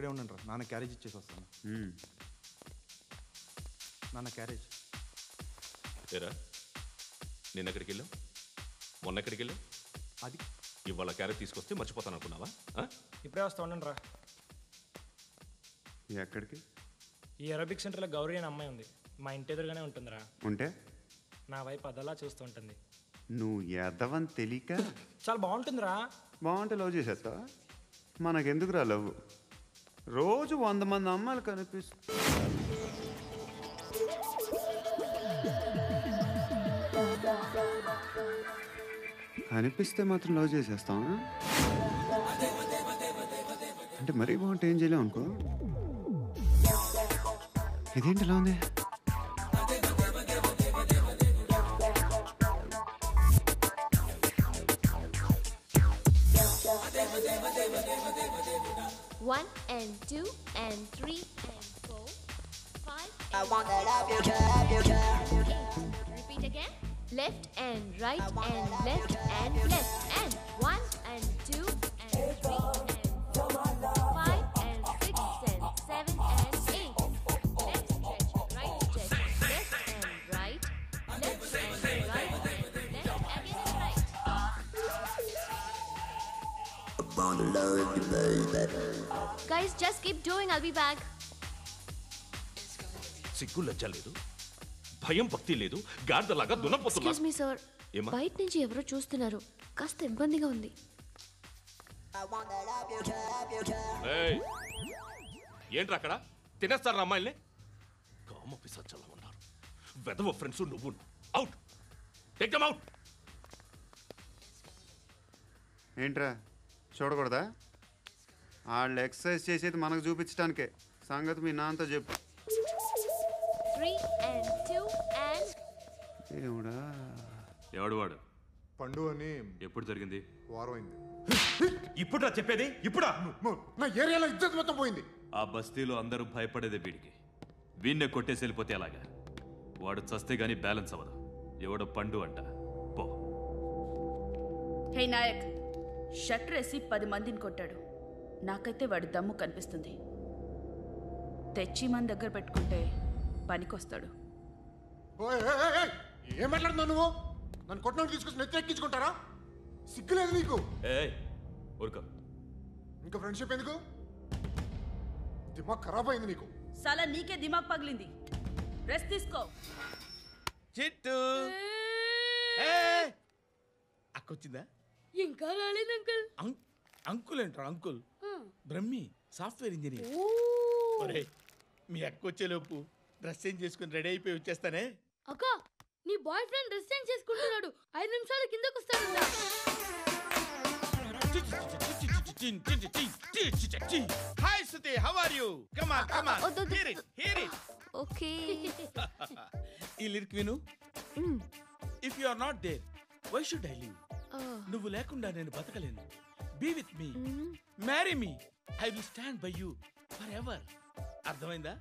ఇక్కడే ఉండండి రా, నాన్న క్యారేజ్ ఇచ్చేసి వస్తాను. నాన్న క్యారేజ్. ఏరా నేను ఎక్కడికి వెళ్ళావు, మొన్న ఎక్కడికి వెళ్ళావు? అది ఇవాళ క్యారేజ్ తీసుకొస్తే మర్చిపోతాను అనుకున్నావా? ఇప్పుడే వస్తా ఉండండి రా. ఎక్కడికి? ఈ అరబిక్ సెంటర్లో గౌరీ అనే అమ్మాయి ఉంది, మా ఇంటి ఎదురుగానే ఉంటుందిరా. ఉంటే నా వైపు అదలా చూస్తూ ఉంటుంది. నువ్వు ఎదవని తెలియక చాలా బాగుంటుందిరా. బాగుంటే లవ్ చేసేస్తావా? మనకెందుకురా లవ్? రోజు 100 మంది అమ్మాయిలు కనిపిస్తే మాత్రం లవ్ చేసేస్తాం అంటే మరీ బాగుంటే ఏం చేయలేం అనుకో. ఇదేంటి ఎలా ఉంది? One and two and three and four, five. I wanna love you, Repeat again. Left and right and left and left and one and two and three and four, five and six and seven and eight. Left stretch, right stretch, left and right, left and right, left again and right. Guys, just keep doing. I'll be back. సిగ్గు లజ్జ లేదు, భయం భక్తి లేదు, గాడిదలాగా దున్నపోతున్నా. Excuse me sir, బయట నుంచి ఎవరో చూస్తున్నారు, కాస్త ఇబ్బందిగా ఉంది. ఏంట్రా అక్కడ తినేస్తారా అమ్మాయిల్ని? కామ పిశాచాలా ఉన్నారు, వెదవ ఫ్రెండ్స్. నువ్వు అవుట్, టేక్ దెమ్ అవుట్. ఏంట్రా చూడకూడదా? వాళ్ళు ఎక్సర్సైజ్ చేసేది మనకు చూపించడానికే. సంగతి మీ నాన్నతో చెప్పు. 3 and 2 and ఏముడా ఎవడు వాడు? పండు అని. ఎప్పుడు జరిగింది? వారం అయింది. ఇప్పుడా చెప్పేది? ఇప్పుడా? నా ఏరియాలో ఇజ్జత్ మొత్తం పోయింది. ఆ బస్తీలో అందరూ భయపడేదే వీడికి. వీణ్ణే కొట్టేసి వెళ్ళిపోతే అలాగా? వాడు చస్తే గానీ బ్యాలెన్స్ అవ్వదు. ఎవడో పండు అంట. పో. హే నాయక్, షట్టర్ వేసి 10 మందిని కొట్టాడు. నాకైతే వాడి దమ్ము కనిపిస్తుంది. తెచ్చి మన దగ్గర పెట్టుకుంటే పనికొస్తాడు. ఏం మాట్లాడుతున్నావు నువ్వు? నన్ను కొట్టడానికి తీసుకొచ్చి నెత్తి ఎక్కించుకుంటారా? సిగ్గులేదు నీకు? ఇంకా ఫ్రెండ్షిప్ ఎందుకు? దిమాగ్ ఖరాబ్ అయింది నీకు. సలా నీకే దిమాగ్ పగిలింది. రెస్ట్ తీసుకో. చిట్టు అక్కొచ్చిందా? ఇంకా రాలేదు అంకుల్. అంకుల్ ఏంట్రా? Uncle Brahmi, software engineer. మీ అక్క వచ్చేలోపు డ్రెస్ చేంజ్ చేసుకుని రెడీ అయిపోయి వచ్చేస్తానే. అక్క, నీ బాయ్ ఫ్రెండ్ డ్రెస్ చేంజ్ చేసుకుంటున్నాడు. 5 నిమిషాలు కిందకు వస్తాడు. Hi Suthi, how are you? Come on come on, hear it hear it. Okay. ఈ లిరిక్ విను. If you are not there, why should I live? నువ్వు లేకుండా నేను బతకలేను. Be with me, marry me, I will stand by you forever. అర్థమైందా?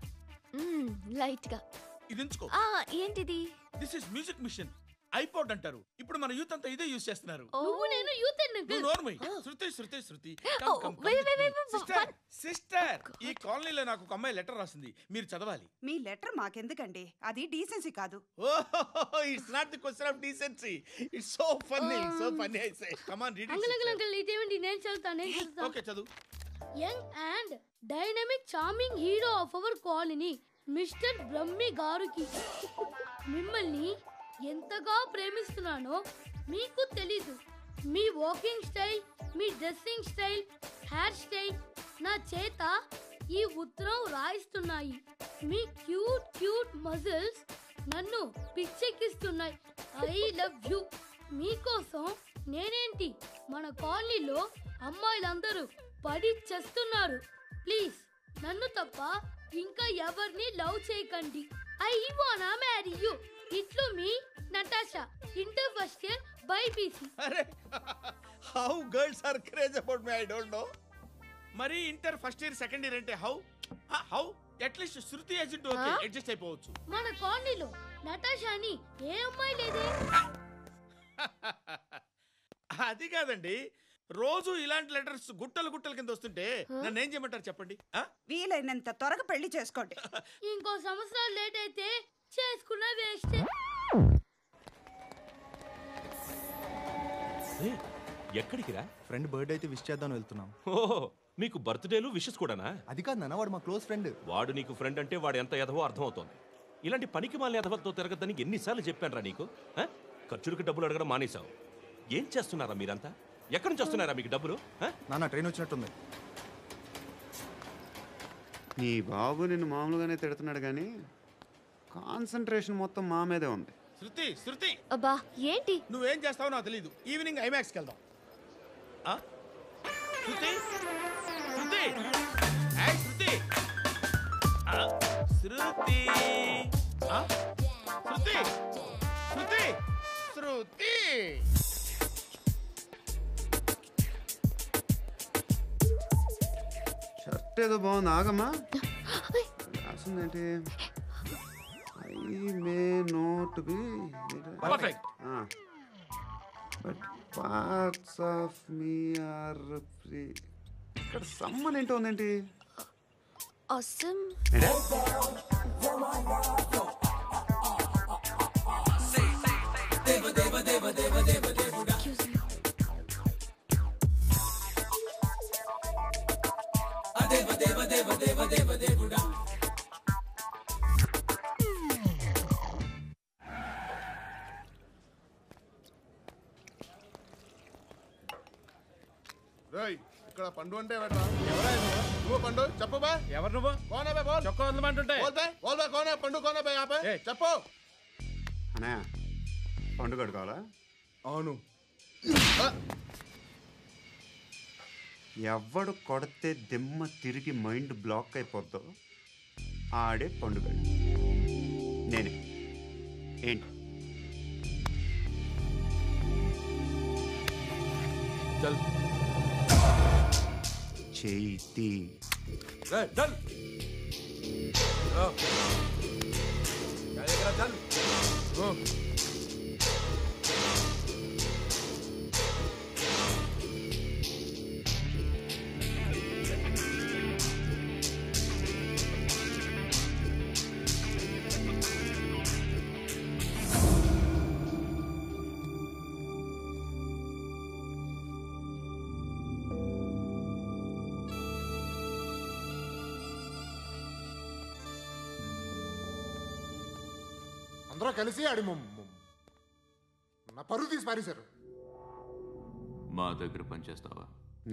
Light గా ఇది ఉంచుకో. ఏంటిది? This is music machine. IPod అంటారు. ఇప్పుడు మన యూత్ అంతా ఇదే యూస్ చేస్తున్నారు. నువ్వు నేను యూత్ అంకుల్. నోర్మై. శృతి శృతి శృతి. సిస్టర్, ఈ కాలనీలో నాకు ఒక అమ్మాయి లెటర్ రాసింది, మీరు చదవాలి. మీ లెటర్ మాకెందుకండి? అది డీసెన్సీ కాదు. Oh, it's not the question of decency. It's so funny, so funny. I say come on read it. Uncle ఇదేంటి? నేను చదువుతాను. ఓకే, చదువు. Young and dynamic charming hero of our colony mister Brahmi గారికి మిమ్మల్ని ఎంతగా ప్రేమిస్తున్నానో మీకు తెలీదు. మీ వాకింగ్ స్టైల్, మీ డ్రెస్సింగ్ స్టైల్, హెయిర్ స్టైల్ నా చేత ఈ ఉత్తరం రాయిస్తున్నాయి. మీ క్యూట్ క్యూట్ మజిల్స్ నన్ను పిచ్చెక్కిస్తున్నాయి. I love you. మీకోసం నేనేంటి, మన కాలనీలో అమ్మాయిలందరూ పడి చేస్తున్నారు. ప్లీజ్ నన్ను తప్ప ఇంకా ఎవరిని లవ్ చేయకండి. ఐ వానా మ్యారీ యూ. ఇట్లు మీ Natasha, inter first year BiPC. అరే, how girls are craze about me, I don't know. మరి inter first year second year అంటే how how at least Shruti agent okay, adjust అయిపోవచ్చు. మన కాలనీలో నటాషా అని ఏ అమ్మాయి లేదే. అది కాదండి, రోజు ఇలాంటి లెటర్స్ గుట్టలు గుట్టల కింద వస్తుంటే నన్ను ఏం చేయమంటారు చెప్పండి? వీలైనంత త్వరగా పెళ్లి చేసుకోండి. ఇంకో సంవత్సరాలు లేట్ అయితే చేసుకున్న వేస్ట్. ఎక్కడికి రా? ఫ్రెండ్ బర్త్డే అయితే విష్ చేద్దాం వెళ్తున్నాం. ఓహో, మీకు బర్త్డేలు విషెస్ కూడానా? అది కాదు నాన్న, వాడు మా క్లోజ్ ఫ్రెండ్. వాడు నీకు ఫ్రెండ్ అంటే వాడు ఎంత ఎదవో అర్థమవుతోంది. ఇలాంటి పనికి మాలిన ఎదవలతో తిరగద్దని ఎన్నిసార్లు చెప్పానురా నీకు? ఖర్చులకు డబ్బులు అడగడం మానేశావు. ఏం చేస్తున్నారా మీరంతా? ఎక్కడి నుంచి వస్తున్నారా మీకు డబ్బులు? నాన్న ట్రైన్ వచ్చినట్టుంది. నీ బాబు నిన్ను మామూలుగానే తిడుతున్నాడు కానీ కాన్సన్ట్రేషన్ మొత్తం మా మీదే ఉంది. శృతి శృతి, అబ్బా ఏంటి? నువ్వేం చేస్తావో నాకు తెలీదు. ఈవినింగ్ ఐమాక్స్కి వెళ్దాం. శృతి శృతి శృతి శృతి శృతి శృతి శృతి. షర్ట్ ఏదో బాగుంది, ఆగమ్మా. రాసిందేంటి? I may not be perfect. But parts of me are free. ఇక్కడ సమ్మన్ ఏంటో ఉందేంటి? Awesome. ఇక్కడ పండు అంటే నువ్వు పండు చెప్పు బా. ఎవరు నువ్వు? కోనే బే బోల్. చొక్కా వదలమంటుంటే బోల్ బే కోనే పండు కోనే బే ఆపే చెప్పు. అనే పండుగ కావాలా? అవును. ఎవడు కొడితే దిమ్మ తిరిగి మైండ్ బ్లాక్ అయిపోద్దో ఆడే పండుగ. నేనే. ఏంటి? చల్ చేతి చల్ చల్. అందరూ కలిసి ఆడి నా పరువు తీసి పారేశారు. మా దగ్గర పని చేస్తావా?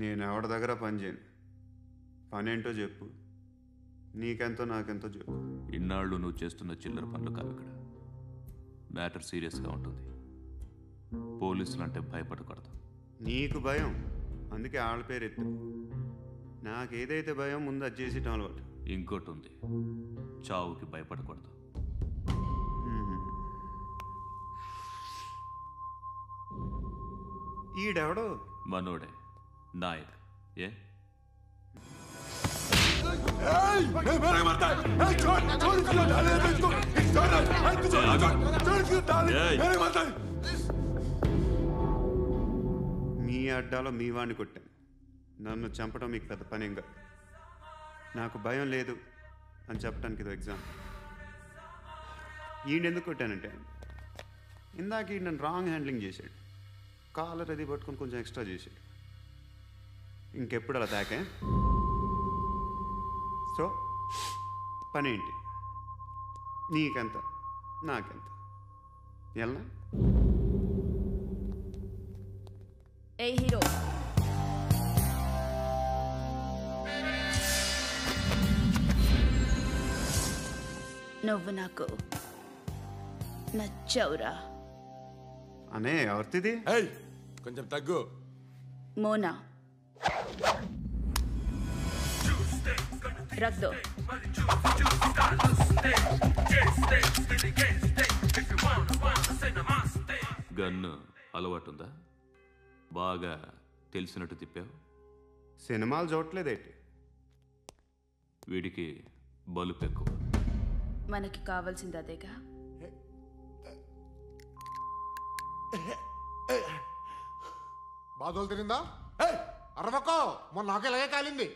నేను ఎవరి దగ్గర పని చేయను. పనేంటో చెప్పు. నీకెంతో నాకెంతో చెప్పు. ఇన్నాళ్ళు నువ్వు చేస్తున్న చిల్లర పనులు కావు. ఇక్కడ మ్యాటర్ సీరియస్గా ఉంటుంది. పోలీసులు అంటే భయపడకూడదు. నీకు భయం, అందుకే ఆళ్ళ పేరు ఎత్తు. నాకేదైతే భయం ముందు అది చేసేటం అలవాటు. ఇంకోటి ఉంది, చావుకి భయపడకూడదు. ఈడెవడో మనోడే నాయక్. ఏ మీ అడ్డాలో మీ వాడిని కొట్టాను. నన్ను చంపడం మీకు పెద్ద పనేం కాదు. నాకు భయం లేదు అని చెప్పడానికి ఇది ఎగ్జామ్. ఈయనెందుకు కొట్టానంటే ఇందాక ఈ నన్ను రాంగ్ హ్యాండ్లింగ్ చేశాడు. కాలర్ అది పట్టుకొని కొంచెం ఎక్స్ట్రా చేశాడు. ఇంకెప్పుడు అలా తాకే. సో పనేంటి? నీకెంత నాకెంత ఎలా? ఏ హీరో, నువ్వు నాకు నచ్చావురా. అనే ఎవరిది? కొంచెం తగ్గు. మోనా రక్ దో. గన్ను అలవాటుందా? బాగా తెలిసినట్టు తిప్పావు. సినిమాలు చూడట్లేదేంటి? వీడికి బలుపు ఎక్కువ. మనకి కావాల్సింది అదేగా. బాధలు తిరిందా? అరవకో మొన్న నాకు ఇలాగే కాలింది